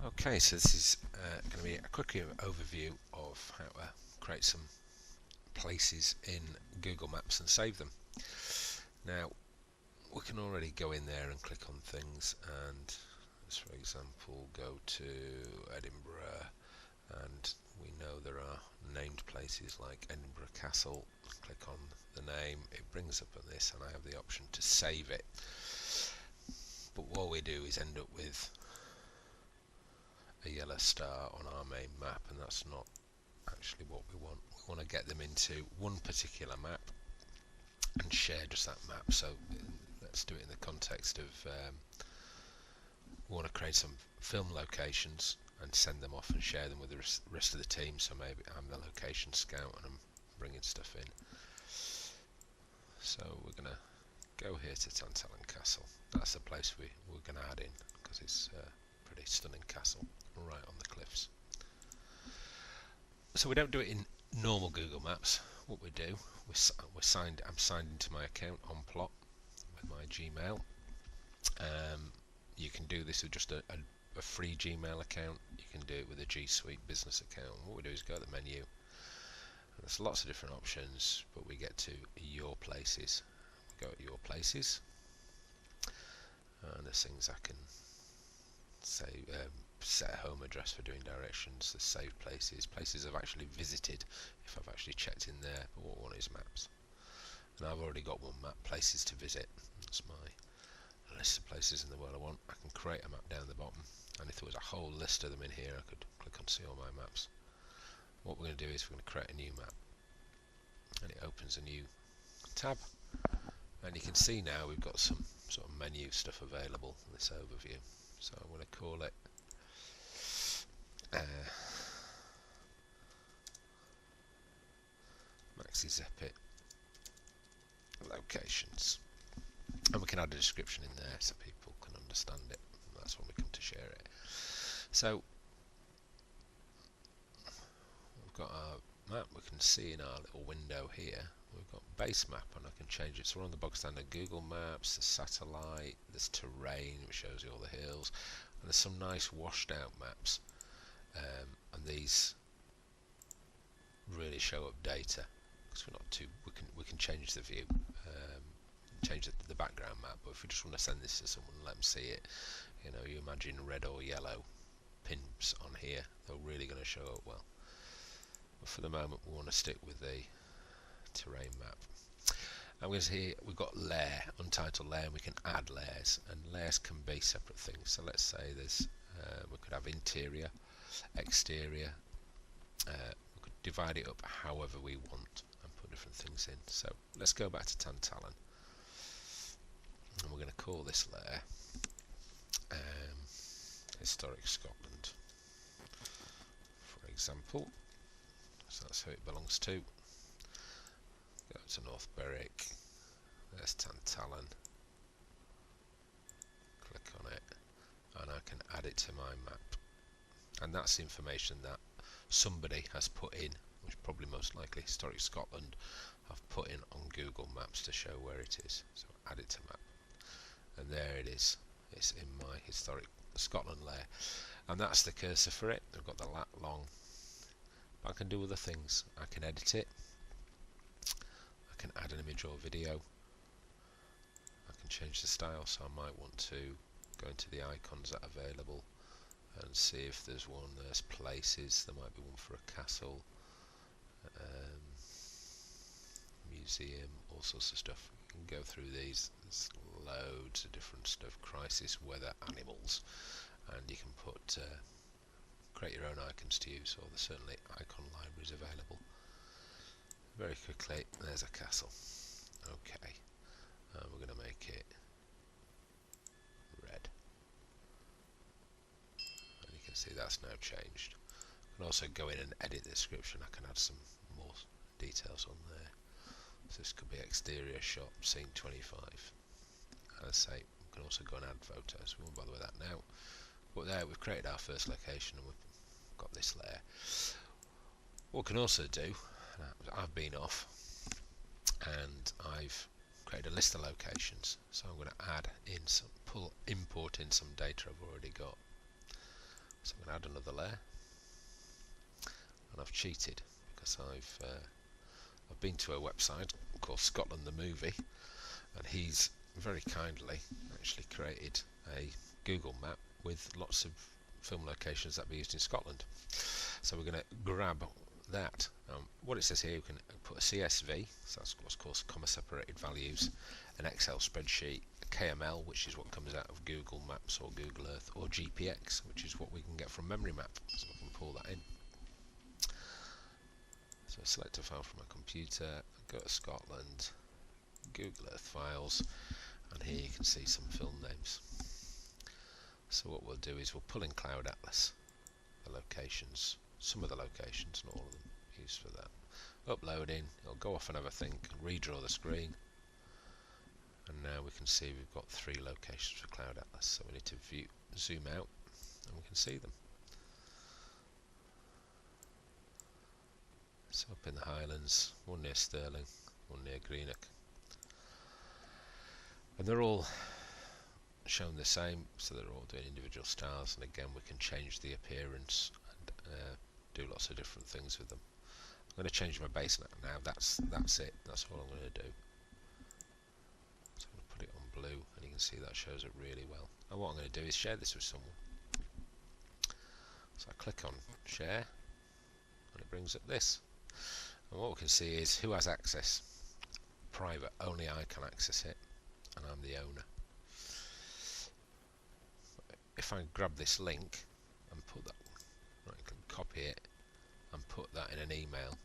Okay, so this is going to be a quick overview of how to create some places in Google Maps and save them. Now, we can already go in there and click on things, and let's, for example, go to Edinburgh, and we know there are named places like Edinburgh Castle. Click on the name, it brings up on this, and I have the option to save it. But what we do is end up with a yellow star on our main map, and that's not actually what we want. We want to get them into one particular map and share just that map. So let's do it in the context of we want to create some film locations and send them off and share them with the rest of the team. So maybe I'm the location scout and I'm bringing stuff in. So we're going to go here to Tantallon Castle. That's the place we're going to add in, because it's a pretty stunning castle right on the cliffs. So we don't do it in normal Google Maps. What we do, I'm signed into my account on Plot with my Gmail. You can do this with just a free Gmail account. You can do it with a G Suite business account. What we do is go to the menu. There's lots of different options, but we get to Your Places. We go to Your Places, and there's things I can say. Set a home address for doing directions. The saved places, places I've actually visited if I've actually checked in there. But what I want is maps, and I've already got one map, places to visit. That's my list of places in the world I want. I can create a map down the bottom, and if there was a whole list of them in here, I could click on see all my maps. What we're going to do is we're going to create a new map, and it opens a new tab, and you can see now we've got some sort of menu stuff available in this overview. So I'm going to call it Maxi Zeppit locations, and we can add a description in there so people can understand it. That's when we come to share it. So we've got our map. We can see in our little window here we've got base map, and I can change it. So we're on the bog standard Google Maps. There's satellite, there's terrain, which shows you all the hills, and there's some nice washed out maps, and these really show up data, because we're not too. We can change the view, change the background map. But if we just want to send this to someone and let them see it, you imagine red or yellow pins on here, they're really going to show up well. But for the moment, we want to stick with the terrain map. And we've got layer, untitled layer, and we can add layers, and layers can be separate things. So let's say there's we could have interior, exterior. We could divide it up however we want and put different things in. So let's go back to Tantallon, and we're going to call this layer Historic Scotland, for example. So that's who it belongs to. Go to North Berwick, there's Tantallon, click on it, and I can add it to my map. And that's information that somebody has put in, which probably most likely Historic Scotland have put in on Google Maps to show where it is. So add it to map, and there it is. It's in my Historic Scotland layer, and that's the cursor for it. I've got the lat long, but I can do other things. I can edit it, I can add an image or video, I can change the style. So I might want to go into the icons that are available and see if there's one. There's places, there might be one for a castle, museum, all sorts of stuff. You can go through these. There's loads of different stuff. Crisis, weather, animals, and you can put create your own icons to use, or there's certainly icon libraries available. Very quickly, there's a castle. Okay, we're going to make it red, and you can see that's now changed. I can also go in and edit the description. I can add some more details on there. So this could be exterior shot, scene 25. As I say, we can also go and add photos. We won't bother with that now. But there, we've created our first location, and we've got this layer. What we can also do, I've been off, and I've created a list of locations. So I'm going to add in import in some data I've already got. So So I'm going to add another layer, and I've cheated because I've been to a website called Scotland the Movie, and he's very kindly actually created a Google map with lots of film locations that be used in Scotland. So we're going to grab that. What it says here, we can put a CSV, so that's what's called comma separated values, an Excel spreadsheet, a KML, which is what comes out of Google Maps or Google Earth, or GPX, which is what we can get from Memory Map. So we can pull that in. So I select a file from my computer, go to Scotland, Google Earth files, and here you can see some film names. So what we'll do is we'll pull in Cloud Atlas, the locations, some of the locations, not all of them, used for that. Uploading, it'll go off and have a think, redraw the screen, and now we can see we've got 3 locations for Cloud Atlas, so we need to zoom out and we can see them. So up in the Highlands, one near Stirling, one near Greenock, and they're all shown the same, so they're all doing individual styles, and again we can change the appearance and do lots of different things with them. I'm going to change my base now. That's it. That's all I'm going to do. So I'm going to put it on blue, and you can see that shows it really well. And what I'm going to do is share this with someone. So I click on share, and it brings up this. And what we can see is who has access. Private, only I can access it, and I'm the owner. If I grab this link and put that, right, I can copy it and put that in an email,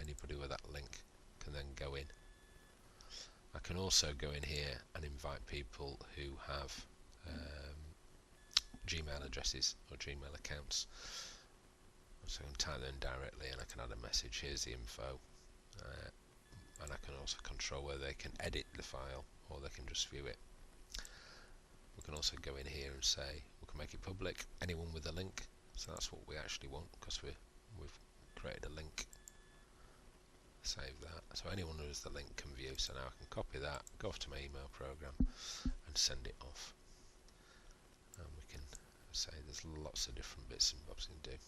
anybody with that link can then go in. I can also go in here and invite people who have Gmail addresses or Gmail accounts. So I can type them directly and I can add a message, here's the info, and I can also control whether they can edit the file or they can just view it. We can also go in here and say we can make it public, anyone with a link, so that's what we actually want because we've created a link. Save that, so anyone who has the link can view. So now I can copy that, go off to my email program and send it off, and we can say there's lots of different bits and bobs we can do.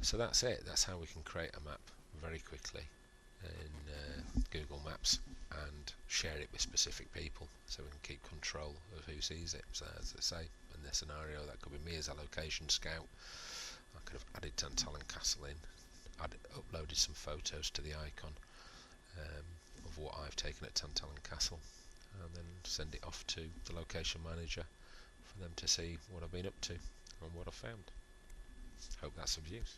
So that's it. That's how we can create a map very quickly in Google Maps and share it with specific people, so we can keep control of who sees it. So as I say, in this scenario, that could be me as a location scout. I could have added Tantallon Castle in, uploaded some photos to the icon of what I've taken at Tantallon Castle, and then send it off to the location manager for them to see what I've been up to and what I've found. Hope that's of use.